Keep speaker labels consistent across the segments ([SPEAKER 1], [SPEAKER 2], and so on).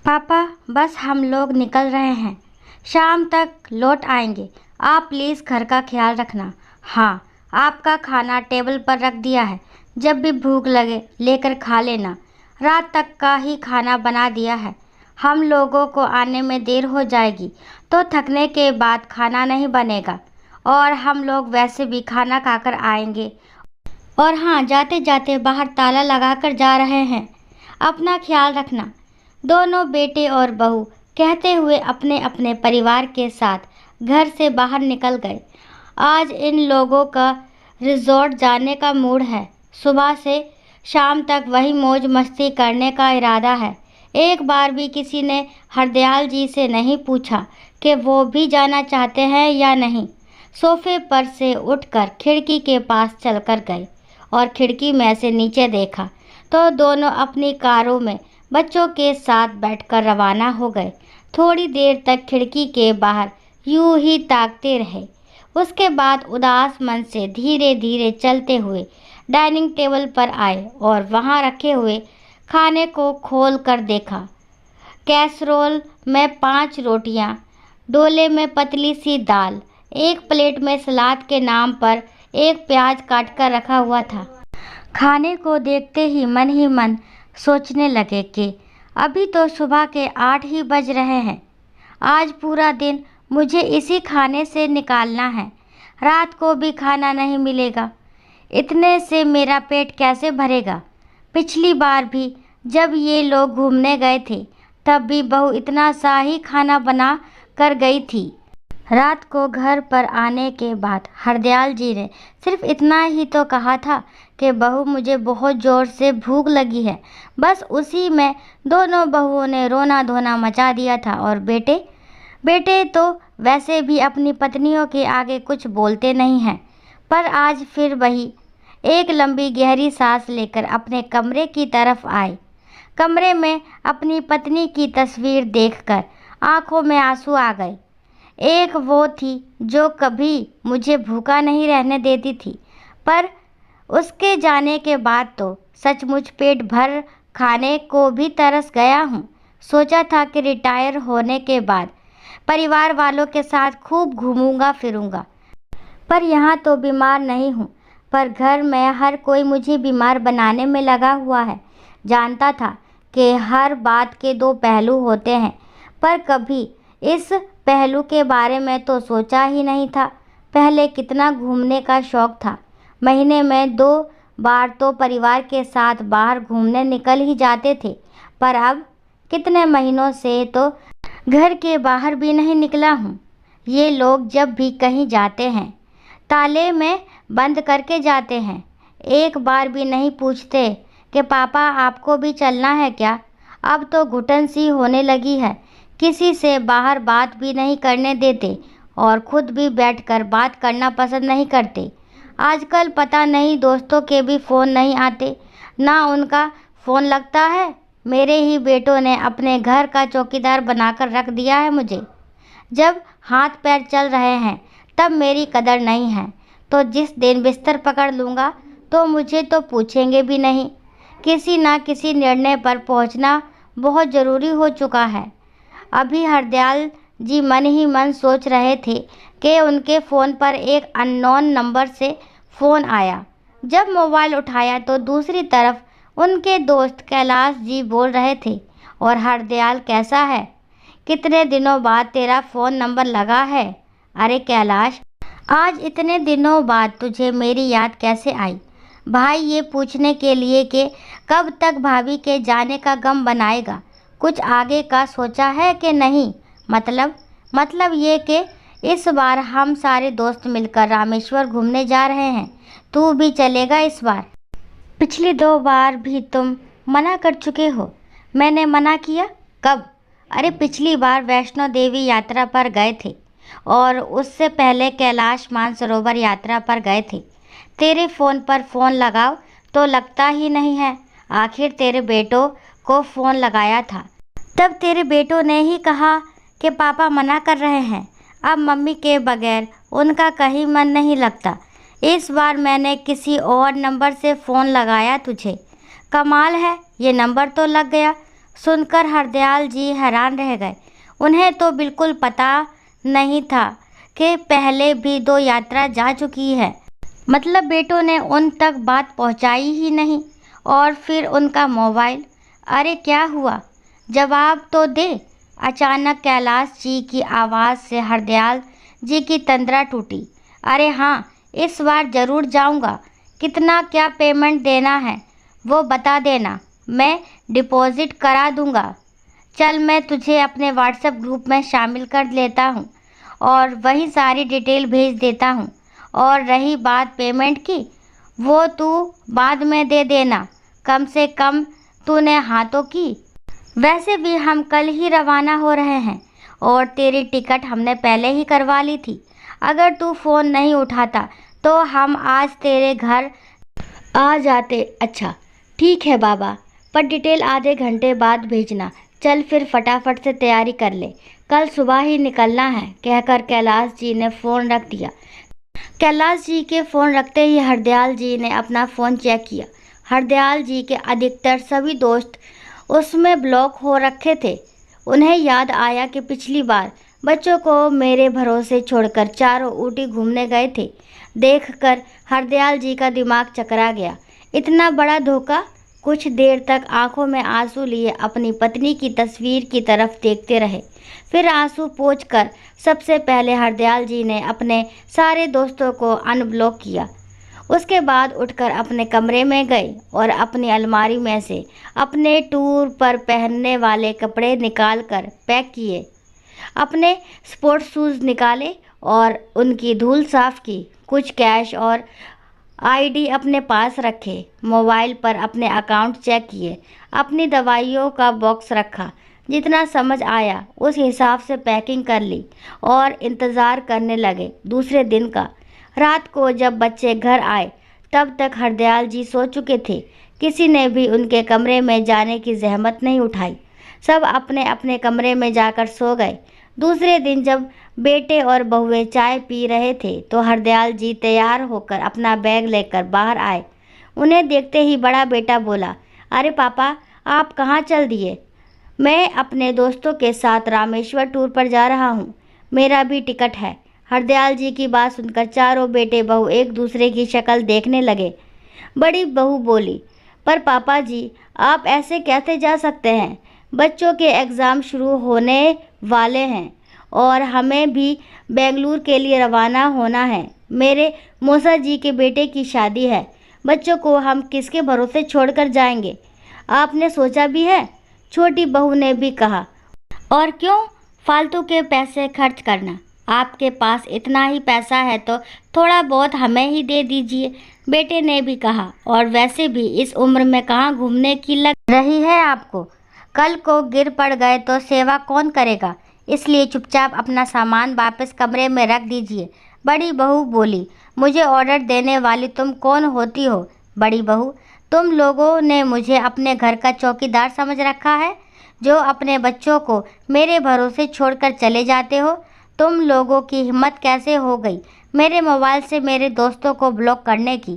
[SPEAKER 1] पापा, बस हम लोग निकल रहे हैं। शाम तक लौट आएंगे। आप प्लीज़ घर का ख्याल रखना। हाँ, आपका खाना टेबल पर रख दिया है। जब भी भूख लगे लेकर खा लेना। रात तक का ही खाना बना दिया है। हम लोगों को आने में देर हो जाएगी तो थकने के बाद खाना नहीं बनेगा और हम लोग वैसे भी खाना खाकर आएंगे। और हाँ, जाते जाते बाहर ताला लगाकर जा रहे हैं। अपना ख्याल रखना। दोनों बेटे और बहू कहते हुए अपने अपने परिवार के साथ घर से बाहर निकल गए। आज इन लोगों का रिजॉर्ट जाने का मूड है। सुबह से शाम तक वही मौज मस्ती करने का इरादा है। एक बार भी किसी ने हरदयाल जी से नहीं पूछा कि वो भी जाना चाहते हैं या नहीं। सोफे पर से उठकर खिड़की के पास चलकर गए और खिड़की में से नीचे देखा तो दोनों अपनी कारों में बच्चों के साथ बैठकर रवाना हो गए। थोड़ी देर तक खिड़की के बाहर यूं ही ताकते रहे। उसके बाद उदास मन से धीरे धीरे चलते हुए डाइनिंग टेबल पर आए और वहां रखे हुए खाने को खोल कर देखा। कैसरोल में 5 रोटियां, डोले में पतली सी दाल, एक प्लेट में सलाद के नाम पर एक प्याज काट कर रखा हुआ था। खाने को देखते ही मन सोचने लगे कि अभी तो सुबह के 8 ही बज रहे हैं। आज पूरा दिन मुझे इसी खाने से निकालना है। रात को भी खाना नहीं मिलेगा। इतने से मेरा पेट कैसे भरेगा। पिछली बार भी जब ये लोग घूमने गए थे तब भी बहू इतना सा ही खाना बना कर गई थी। रात को घर पर आने के बाद हरदयाल जी ने सिर्फ इतना ही तो कहा था कि बहू, मुझे बहुत ज़ोर से भूख लगी है। बस उसी में दोनों बहुओं ने रोना धोना मचा दिया था। और बेटे तो वैसे भी अपनी पत्नियों के आगे कुछ बोलते नहीं हैं। पर आज फिर वही एक लंबी गहरी सांस लेकर अपने कमरे की तरफ आए। कमरे में अपनी पत्नी की तस्वीर देखकर आंखों में आंसू आ गए। एक वो थी जो कभी मुझे भूखा नहीं रहने देती थी, पर उसके जाने के बाद तो सचमुच पेट भर खाने को भी तरस गया हूँ। सोचा था कि रिटायर होने के बाद परिवार वालों के साथ खूब घूमूंगा फिरूंगा, पर यहाँ तो बीमार नहीं हूँ, पर घर में हर कोई मुझे बीमार बनाने में लगा हुआ है। जानता था कि हर बात के 2 पहलू होते हैं, पर कभी इस पहलू के बारे में तो सोचा ही नहीं था। पहले कितना घूमने का शौक़ था। महीने में 2 बार तो परिवार के साथ बाहर घूमने निकल ही जाते थे, पर अब कितने महीनों से तो घर के बाहर भी नहीं निकला हूँ। ये लोग जब भी कहीं जाते हैं ताले में बंद करके जाते हैं। एक बार भी नहीं पूछते कि पापा आपको भी चलना है क्या। अब तो घुटन सी होने लगी है। किसी से बाहर बात भी नहीं करने देते और खुद भी बैठकर बात करना पसंद नहीं करते। आजकल पता नहीं दोस्तों के भी फ़ोन नहीं आते, ना उनका फ़ोन लगता है। मेरे ही बेटों ने अपने घर का चौकीदार बनाकर रख दिया है मुझे। जब हाथ पैर चल रहे हैं तब मेरी कदर नहीं है, तो जिस दिन बिस्तर पकड़ लूँगा तो मुझे तो पूछेंगे भी नहीं। किसी ना किसी निर्णय पर पहुँचना बहुत ज़रूरी हो चुका है। अभी हरदयाल जी मन ही मन सोच रहे थे कि उनके फ़ोन पर एक अननोन नंबर से फ़ोन आया। जब मोबाइल उठाया तो दूसरी तरफ उनके दोस्त कैलाश जी बोल रहे थे, और हरदयाल कैसा है, कितने दिनों बाद तेरा फ़ोन नंबर लगा है। अरे कैलाश, आज इतने दिनों बाद तुझे मेरी याद कैसे आई। भाई ये पूछने के लिए कि कब तक भाभी के जाने का गम बनाएगा। कुछ आगे का सोचा है कि नहीं। मतलब ये कि इस बार हम सारे दोस्त मिलकर रामेश्वर घूमने जा रहे हैं। तू भी चलेगा इस बार। पिछली 2 बार भी तुम मना कर चुके हो। मैंने मना किया कब? अरे पिछली बार वैष्णो देवी यात्रा पर गए थे और उससे पहले कैलाश मानसरोवर यात्रा पर गए थे। तेरे फ़ोन पर फ़ोन लगाओ तो लगता ही नहीं है। आखिर तेरे बेटों को फ़ोन लगाया था, तब तेरे बेटों ने ही कहा कि पापा मना कर रहे हैं। अब मम्मी के बगैर उनका कहीं मन नहीं लगता। इस बार मैंने किसी और नंबर से फ़ोन लगाया तुझे। कमाल है, ये नंबर तो लग गया। सुनकर हरदयाल जी हैरान रह गए। उन्हें तो बिल्कुल पता नहीं था कि पहले भी 2 यात्रा जा चुकी है। मतलब बेटों ने उन तक बात पहुंचाई ही नहीं। और फिर उनका मोबाइल, अरे क्या हुआ, जवाब तो दे। अचानक कैलाश जी की आवाज़ से हरदयाल जी की तंद्रा टूटी। अरे हाँ, इस बार ज़रूर जाऊंगा। कितना क्या पेमेंट देना है वो बता देना, मैं डिपॉजिट करा दूंगा। चल मैं तुझे अपने व्हाट्सएप ग्रुप में शामिल कर लेता हूँ और वही सारी डिटेल भेज देता हूँ। और रही बात पेमेंट की, वो तू बाद में दे देना, कम से कम तूने हाथों की। वैसे भी हम कल ही रवाना हो रहे हैं और तेरी टिकट हमने पहले ही करवा ली थी। अगर तू फ़ोन नहीं उठाता तो हम आज तेरे घर आ जाते। अच्छा ठीक है बाबा, पर डिटेल आधे घंटे बाद भेजना। चल फिर फटाफट से तैयारी कर ले, कल सुबह ही निकलना है, कहकर कैलाश जी ने फ़ोन रख दिया। कैलाश जी के फ़ोन रखते ही हरदयाल जी ने अपना फ़ोन चेक किया। हरदयाल जी के अधिकतर सभी दोस्त उसमें ब्लॉक हो रखे थे। उन्हें याद आया कि पिछली बार बच्चों को मेरे भरोसे छोड़कर चारों ऊटी घूमने गए थे। देखकर हरदयाल जी का दिमाग चकरा गया। इतना बड़ा धोखा। कुछ देर तक आंखों में आंसू लिए अपनी पत्नी की तस्वीर की तरफ देखते रहे। फिर आंसू पोंछकर सबसे पहले हरदयाल जी ने अपने सारे दोस्तों को अनब्लॉक किया। उसके बाद उठकर अपने कमरे में गए और अपनी अलमारी में से अपने टूर पर पहनने वाले कपड़े निकाल कर पैक किए। अपने स्पोर्ट्स शूज़ निकाले और उनकी धूल साफ की। कुछ कैश और आईडी अपने पास रखे। मोबाइल पर अपने अकाउंट चेक किए। अपनी दवाइयों का बॉक्स रखा। जितना समझ आया उस हिसाब से पैकिंग कर ली और इंतज़ार करने लगे दूसरे दिन का। रात को जब बच्चे घर आए तब तक हरदयाल जी सो चुके थे। किसी ने भी उनके कमरे में जाने की जहमत नहीं उठाई। सब अपने अपने कमरे में जाकर सो गए। दूसरे दिन जब बेटे और बहुएं चाय पी रहे थे तो हरदयाल जी तैयार होकर अपना बैग लेकर बाहर आए। उन्हें देखते ही बड़ा बेटा बोला, अरे पापा, आप कहाँ चल दिए? मैं अपने दोस्तों के साथ रामेश्वर टूर पर जा रहा हूँ, मेरा भी टिकट है। हरदयाल जी की बात सुनकर चारों बेटे बहू एक दूसरे की शक्ल देखने लगे। बड़ी बहू बोली, पर पापा जी, आप ऐसे कैसे जा सकते हैं? बच्चों के एग्ज़ाम शुरू होने वाले हैं और हमें भी बेंगलुरु के लिए रवाना होना है। मेरे मौसा जी के बेटे की शादी है। बच्चों को हम किसके भरोसे छोड़कर जाएंगे? आपने सोचा भी है? छोटी बहू ने भी कहा। और क्यों फालतू के पैसे खर्च करना? आपके पास इतना ही पैसा है तो थोड़ा बहुत हमें ही दे दीजिए, बेटे ने भी कहा। और वैसे भी इस उम्र में कहाँ घूमने की लग रही है आपको? कल को गिर पड़ गए तो सेवा कौन करेगा? इसलिए चुपचाप अपना सामान वापस कमरे में रख दीजिए। बड़ी बहू बोली, मुझे ऑर्डर देने वाली तुम कौन होती हो? बड़ी बहू, तुम लोगों ने मुझे अपने घर का चौकीदार समझ रखा है, जो अपने बच्चों को मेरे भरोसे छोड़कर चले जाते हो। तुम लोगों की हिम्मत कैसे हो गई मेरे मोबाइल से मेरे दोस्तों को ब्लॉक करने की?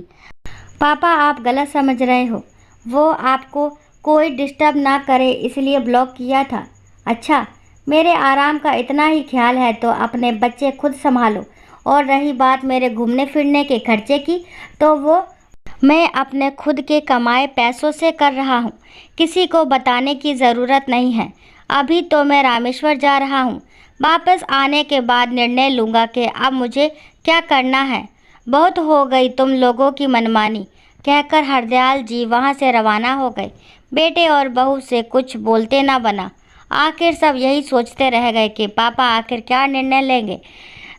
[SPEAKER 1] पापा, आप गलत समझ रहे हो। वो आपको कोई डिस्टर्ब ना करे इसलिए ब्लॉक किया था। अच्छा, मेरे आराम का इतना ही ख्याल है तो अपने बच्चे खुद संभालो। और रही बात मेरे घूमने फिरने के खर्चे की, तो वो मैं अपने खुद के कमाए पैसों से कर रहा हूँ। किसी को बताने की ज़रूरत नहीं है। अभी तो मैं रामेश्वर जा रहा हूँ। वापस आने के बाद निर्णय लूँगा कि अब मुझे क्या करना है। बहुत हो गई तुम लोगों की मनमानी, कहकर हरदयाल जी वहाँ से रवाना हो गए। बेटे और बहू से कुछ बोलते ना बना। आखिर सब यही सोचते रह गए कि पापा आखिर क्या निर्णय लेंगे।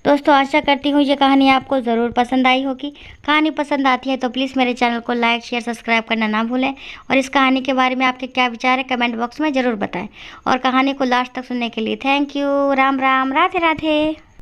[SPEAKER 1] दोस्तों, आशा करती हूँ ये कहानी आपको ज़रूर पसंद आई होगी। कहानी पसंद आती है तो प्लीज़ मेरे चैनल को लाइक, शेयर, सब्सक्राइब करना ना भूलें। और इस कहानी के बारे में आपके क्या विचार है कमेंट बॉक्स में ज़रूर बताएं। और कहानी को लास्ट तक सुनने के लिए थैंक यू। राम राम, राधे राधे।